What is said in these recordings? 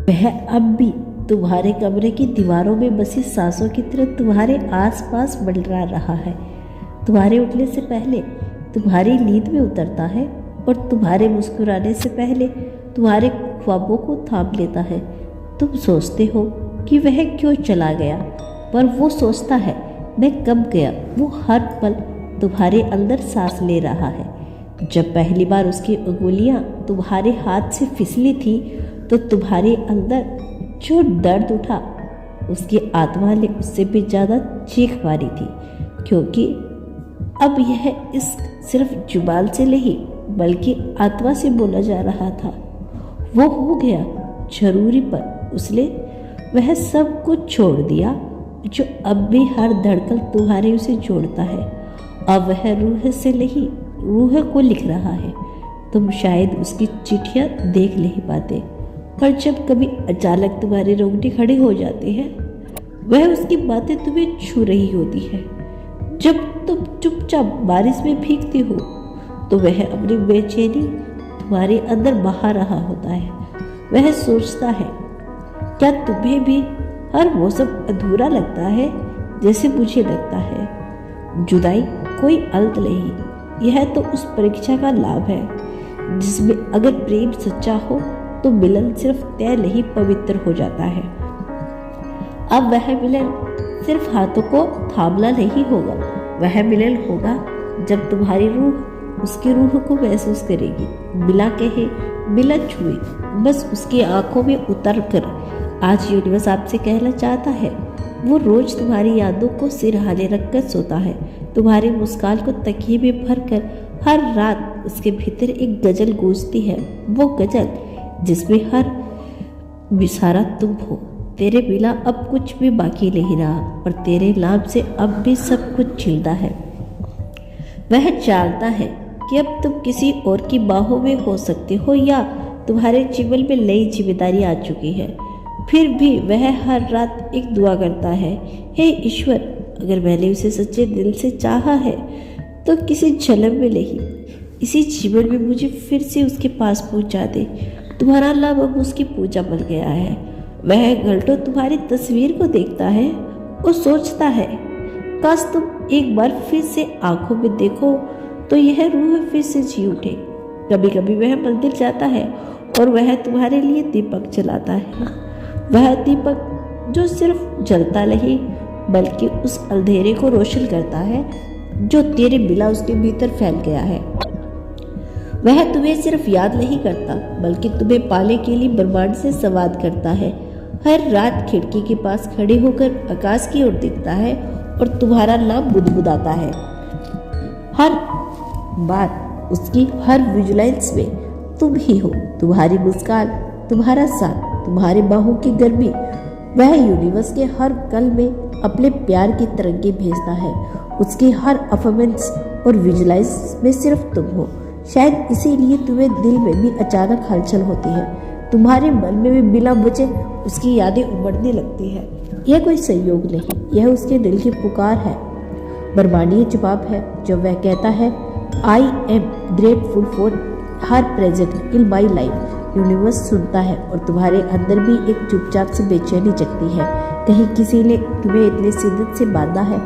वह अब भी तुम्हारे कमरे की दीवारों में बसी सांसों की तरह तुम्हारे आसपास मंडरा रहा है। तुम्हारे उठने से पहले तुम्हारी नींद में उतरता है और तुम्हारे मुस्कुराने से पहले तुम्हारे ख्वाबों को थाम लेता है। तुम सोचते हो कि वह क्यों चला गया, पर वो सोचता है मैं कब गया। वो हर पल तुम्हारे अंदर सांस ले रहा है। जब पहली बार उसकी उंगलियां तुम्हारे हाथ से फिसली थी तो तुम्हारे अंदर जो दर्द उठा, उसकी आत्मा ने उससे भी ज़्यादा चीख मारी थी, क्योंकि अब यह इस सिर्फ जुबान से नहीं बल्कि आत्मा से बोला जा रहा था। वो हो गया जरूरी, पर उसने वह सब कुछ छोड़ दिया जो अब भी हर धड़कन तुम्हारे उसे जोड़ता है। अब वह रूह से नहीं, रूह को लिख रहा है। तुम शायद उसकी चिट्ठियाँ देख नहीं पाते, पर जब कभी अचानक तुम्हारे रोंगटे खड़े हो जाते हैं, वह उसकी बातें तुम्हें छू रही होती है। जब तुम चुपचाप बारिश में भीगती हो तो वह अपनी बेचैनी तुम्हारे अंदर बहा रहा होता है। वह सोचता है, क्या तुम्हें भी हर मौसम अधूरा लगता है जैसे मुझे लगता है? जुदाई कोई अंत नहीं, यह तो उस परीक्षा का लाभ है जिसमें अगर प्रेम सच्चा हो तो मिलन सिर्फ तय नहीं पवित्र हो जाता है। अब वह मिलन सिर्फ हाथों को थामना नहीं होगा, वह मिलन होगा जब तुम्हारी रूह उसकी रूह को महसूस करेगी, बिना कहे, बिना छुए, बस उसकी आंखों में उतर कर। आज यूनिवर्स आपसे कहना चाहता है, वो रोज तुम्हारी यादों को सिरहाने रखकर सोता है, तुम्हारी मुस्कान को तकिए में भर कर। हर रात उसके भीतर एक गजल गूंजती है, वो गजल जिसमें हर मिसारा तुम हो। तेरे बिना अब कुछ भी बाकी नहीं रहा, और तेरे नाम से अब भी सब कुछ छिलता है। वह जानता है कि अब तुम किसी और की बाहों में हो सकते हो या तुम्हारे जीवन में नई जिम्मेदारी आ चुकी है। फिर भी वह हर रात एक दुआ करता है, हे ईश्वर, अगर मैंने उसे सच्चे दिल से चाहा है तो किसी जन्म में नहीं, इसी जीवन में मुझे फिर से उसके पास पहुंचा दे। तुम्हारा नाम अब उसकी पूजा बन गया है। वह घंटों तुम्हारी तस्वीर को देखता है और सोचता है, काश तुम एक बार फिर से आंखों में देखो तो यह रूह फिर से जी उठे। कभी कभी वह मंदिर जाता है और वह तुम्हारे लिए दीपक जलाता है, वह दीपक जो सिर्फ जलता नहीं बल्कि उस अंधेरे को रोशन करता है जो तेरे बिना उसके भीतर फैल गया है। वह तुम्हें सिर्फ याद नहीं करता बल्कि तुम्हें पाने के लिए ब्रह्मांड से संवाद करता है। हर रात खिड़की के पास खड़े होकर आकाश की ओर देखता है और तुम्हारा नाम बुदबुदाता है। हर बार उसकी हर विजुलाइंस में तुम ही हो, तुम्हारी मुस्कान, तुम्हारा साथ, तुम्हारी बाहों की गर्मी। वह यूनिवर्स के हर कल में अपने प्यार की तरंगे भेजता है। उसके हर अफर्मेंस और विजुलाइंस में सिर्फ तुम हो। शायद इसीलिए तुम्हें दिल में भी अचानक हलचल होती है, तुम्हारे मन में भी बिना वजह उसकी यादें उमड़ने लगती है। यह कोई संयोग नहीं, यह उसके दिल की पुकार है, ब्रह्मांडीय जवाब है जब वह कहता है, I am grateful for her present in my life. Universe सुनता है और तुम्हारे अंदर भी एक चुपचाप से बेचैनी जगती है, कहीं किसी ने तुम्हें इतने शिद्दत से बांधा है।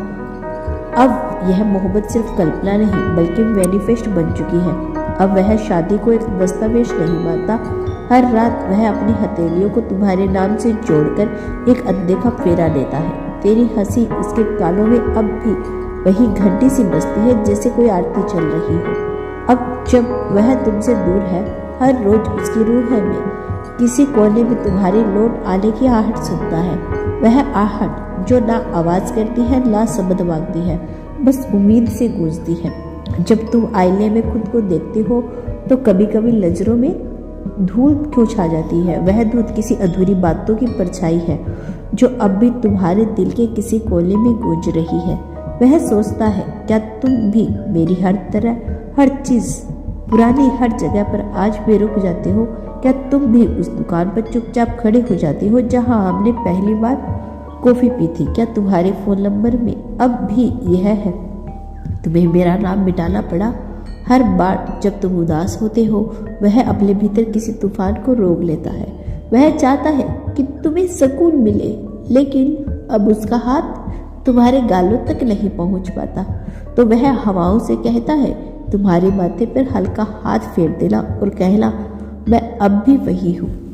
अब यह मोहब्बत सिर्फ कल्पना नहीं बल्कि मैनिफेस्ट बन चुकी है। अब वह शादी को एक दस्तावेज नहीं मानता, हर रात वह अपनी हथेलियों को तुम्हारे नाम से जोड़कर एक अनदेखा फेरा लेता है। तेरी हंसी उसके कानों में अब भी वही घंटी सी बजती है जैसे कोई आरती चल रही हो। अब जब वह तुमसे दूर है, हर रोज उसकी रूह में किसी कोने में तुम्हारी लौट आने की आहट सुनता है। वह आहट जो ना आवाज करती है ना शब्द मांगती है, बस उम्मीद से गूंजती है। जब तुम आईने में खुद को देखते हो तो कभी कभी नजरों में धूल क्यों छा जाती है? वह धूल किसी अधूरी बातों की परछाई है जो अब भी तुम्हारे दिल के किसी कोने में गूंज रही है। वह सोचता है, क्या तुम भी मेरी हर तरह, हर चीज, पुरानी हर जगह पर आज भी रुक जाते हो? क्या तुम भी उस दुकान पर चुपचाप खड़े हो जाते हो जहां हमने पहली बार कॉफी पी थी? क्या तुम्हारे फोन नंबर में अब भी यह है? तुम्हें मेरा नाम मिटाना पड़ा। हर बार जब तुम उदास होते हो, वह अपने भीतर किसी तूफान को रोक लेता है। वह चाहता है कि तुम्हें सुकून मिले, लेकिन अब उसका हाथ तुम्हारे गालों तक नहीं पहुंच पाता, तो वह हवाओं से कहता है, तुम्हारे माथे पर हल्का हाथ फेर देना और कहना, मैं अब भी वही हूँ।